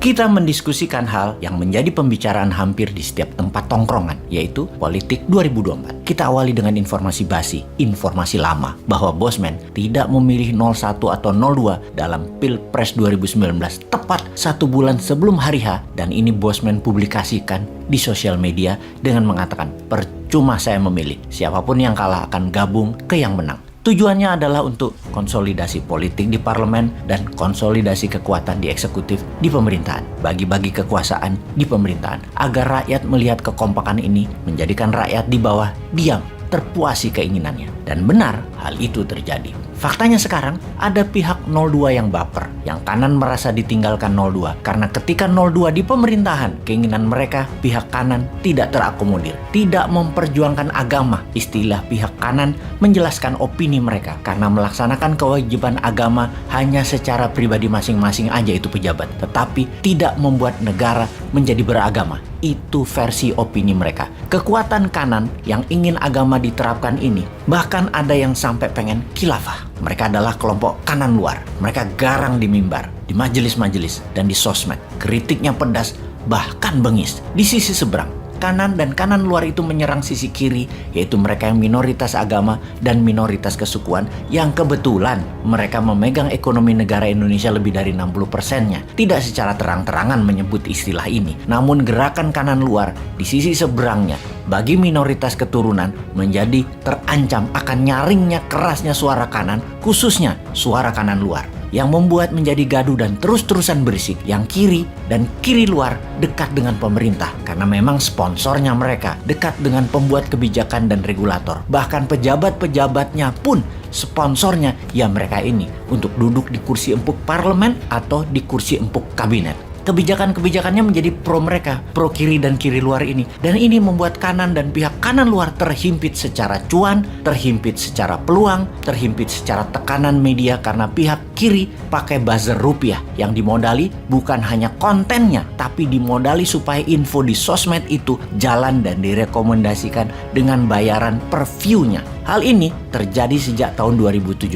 kita mendiskusikan hal yang menjadi pembicaraan hampir di setiap tempat tongkrongan, yaitu politik 2024. Kita awali dengan informasi basi, informasi lama, bahwa Bosman tidak memilih 01 atau 02 dalam Pilpres 2019 tepat 1 bulan sebelum hari H, dan ini Bosman publikasikan di sosial media dengan mengatakan, percuma saya memilih, siapapun yang kalah akan gabung ke yang menang. Tujuannya adalah untuk konsolidasi politik di parlemen dan konsolidasi kekuatan di eksekutif di pemerintahan. Bagi-bagi kekuasaan di pemerintahan agar rakyat melihat kekompakan ini menjadikan rakyat di bawah diam, terpuasi keinginannya. Dan benar hal itu terjadi. Faktanya sekarang ada pihak 02 yang baper, yang kanan merasa ditinggalkan 02 karena ketika 02 di pemerintahan, keinginan mereka pihak kanan tidak terakomodir, tidak memperjuangkan agama. Istilah pihak kanan menjelaskan opini mereka karena melaksanakan kewajiban agama hanya secara pribadi masing-masing aja itu pejabat, tetapi tidak membuat negara menjadi beragama. Itu versi opini mereka. Kekuatan kanan yang ingin agama diterapkan ini, bahkan ada yang sampai pengen khilafah. Mereka adalah kelompok kanan luar. Mereka garang di mimbar, di majelis-majelis, dan di sosmed. Kritiknya pedas, bahkan bengis. Di sisi seberang, kanan dan kanan luar itu menyerang sisi kiri, yaitu mereka yang minoritas agama dan minoritas kesukuan, yang kebetulan mereka memegang ekonomi negara Indonesia lebih dari 60%-nya. Tidak secara terang-terangan menyebut istilah ini, namun gerakan kanan luar di sisi seberangnya bagi minoritas keturunan menjadi terancam akan nyaringnya kerasnya suara kanan, khususnya suara kanan luar, yang membuat menjadi gaduh dan terus-terusan berisik. Yang kiri dan kiri luar dekat dengan pemerintah karena memang sponsornya mereka, dekat dengan pembuat kebijakan dan regulator. Bahkan pejabat-pejabatnya pun sponsornya ya mereka ini untuk duduk di kursi empuk parlemen atau di kursi empuk kabinet. Kebijakan-kebijakannya menjadi pro mereka, pro kiri dan kiri luar ini. Dan ini membuat kanan dan pihak kanan luar terhimpit secara cuan, terhimpit secara peluang, terhimpit secara tekanan media karena pihak kiri pakai buzzer rupiah yang dimodali bukan hanya kontennya, tapi dimodali supaya info di sosmed itu jalan dan direkomendasikan dengan bayaran per view-nya. Hal ini terjadi sejak tahun 2017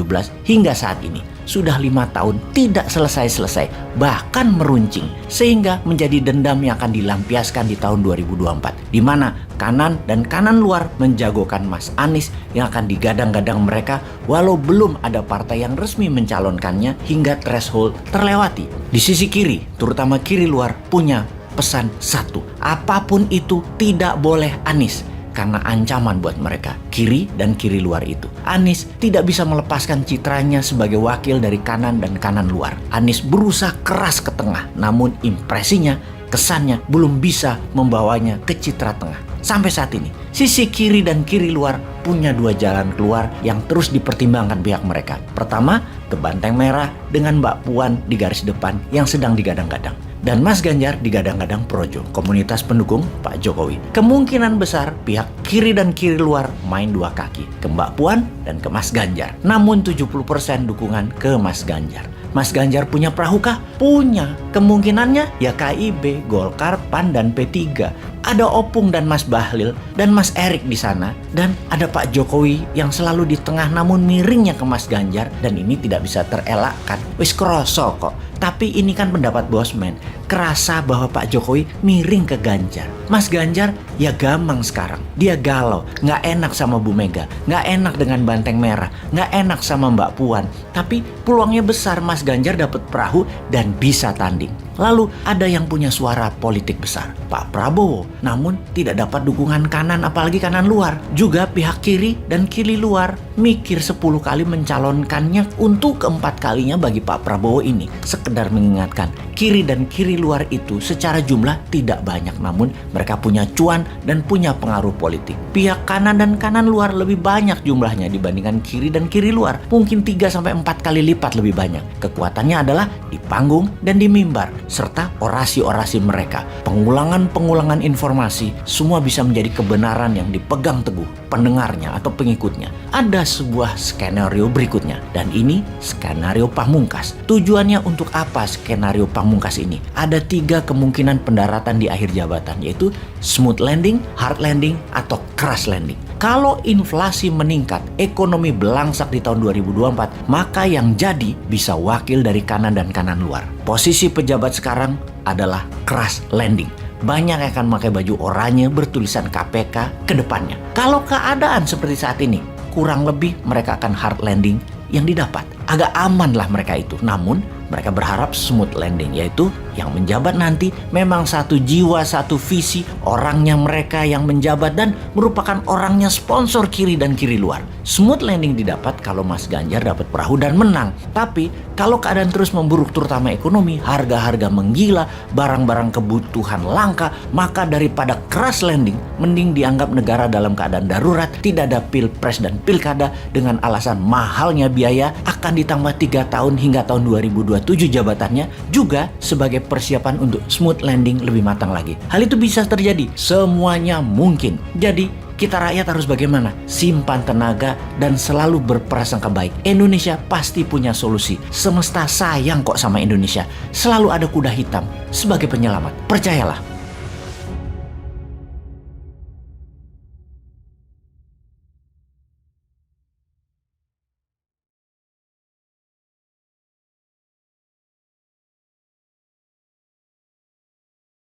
hingga saat ini. Sudah 5 tahun tidak selesai-selesai, bahkan meruncing, sehingga menjadi dendam yang akan dilampiaskan di tahun 2024, di mana kanan dan kanan luar menjagokan Mas Anies yang akan digadang-gadang mereka walau belum ada partai yang resmi mencalonkannya hingga threshold terlewati. Di sisi kiri, terutama kiri luar, punya pesan satu, apapun itu tidak boleh Anies. Karena ancaman buat mereka, kiri dan kiri luar itu. Anies tidak bisa melepaskan citranya sebagai wakil dari kanan dan kanan luar. Anies berusaha keras ke tengah, namun impresinya, kesannya belum bisa membawanya ke citra tengah. Sampai saat ini, sisi kiri dan kiri luar punya 2 jalan keluar yang terus dipertimbangkan pihak mereka. Pertama, ke Banteng Merah dengan Mbak Puan di garis depan yang sedang digadang-gadang. Dan Mas Ganjar digadang-gadang Projo, komunitas pendukung Pak Jokowi. Kemungkinan besar pihak kiri dan kiri luar main 2 kaki, ke Mbak Puan dan ke Mas Ganjar. Namun 70% dukungan ke Mas Ganjar. Mas Ganjar punya perahu kah? Punya. Kemungkinannya ya KIB, Golkar, PAN, dan P3. Ada Opung dan Mas Bahlil dan Mas Erik di sana. Dan ada Pak Jokowi yang selalu di tengah namun miringnya ke Mas Ganjar. Dan ini tidak bisa terelakkan. Wis kroso kok. Tapi ini kan pendapat Bosman. Kerasa bahwa Pak Jokowi miring ke Ganjar. Mas Ganjar ya gamang sekarang. Dia galau. Nggak enak sama Bu Mega. Nggak enak dengan Banteng Merah. Nggak enak sama Mbak Puan. Tapi peluangnya besar Mas Ganjar dapat perahu dan bisa tanding. Lalu ada yang punya suara politik besar, Pak Prabowo, namun tidak dapat dukungan kanan apalagi kanan luar. Juga pihak kiri dan kiri luar mikir 10 kali mencalonkannya untuk keempat kalinya bagi Pak Prabowo ini. Sekedar mengingatkan, kiri dan kiri luar itu secara jumlah tidak banyak, namun mereka punya cuan dan punya pengaruh politik. Pihak kanan dan kanan luar lebih banyak jumlahnya dibandingkan kiri dan kiri luar. Mungkin 3-4 kali lipat lebih banyak. Kekuatannya adalah di panggung dan di mimbar, serta orasi-orasi mereka. Pengulangan-pengulangan informasi semua bisa menjadi kebenaran yang dipegang teguh pendengarnya atau pengikutnya. Ada sebuah skenario berikutnya, dan ini skenario pamungkas. Tujuannya untuk apa skenario pamungkas ini? Ada 3 kemungkinan pendaratan di akhir jabatan, yaitu smooth landing, hard landing, atau crash landing. Kalau inflasi meningkat, ekonomi belangsak di tahun 2024, maka yang jadi bisa wakil dari kanan dan kanan luar. Posisi pejabat sekarang adalah crash landing. Banyak yang akan pakai baju oranye bertulisan KPK ke depannya. Kalau keadaan seperti saat ini, kurang lebih mereka akan hard landing yang didapat. Agak aman lah mereka itu. Namun, mereka berharap smooth landing, yaitu yang menjabat nanti memang satu jiwa, satu visi, orangnya mereka yang menjabat dan merupakan orangnya sponsor kiri dan kiri luar. Smooth landing didapat kalau Mas Ganjar dapat perahu dan menang. Tapi kalau keadaan terus memburuk terutama ekonomi, harga-harga menggila, barang-barang kebutuhan langka, maka daripada crash landing, mending dianggap negara dalam keadaan darurat, tidak ada pilpres dan pilkada dengan alasan mahalnya biaya akan ditambah 3 tahun hingga tahun 2027 jabatannya, juga sebagai persiapan untuk smooth landing lebih matang lagi. Hal itu bisa terjadi, semuanya mungkin. Jadi kita rakyat harus bagaimana? Simpan tenaga dan selalu berprasangka baik. Indonesia pasti punya solusi. Semesta sayang kok sama Indonesia. Selalu ada kuda hitam sebagai penyelamat. Percayalah.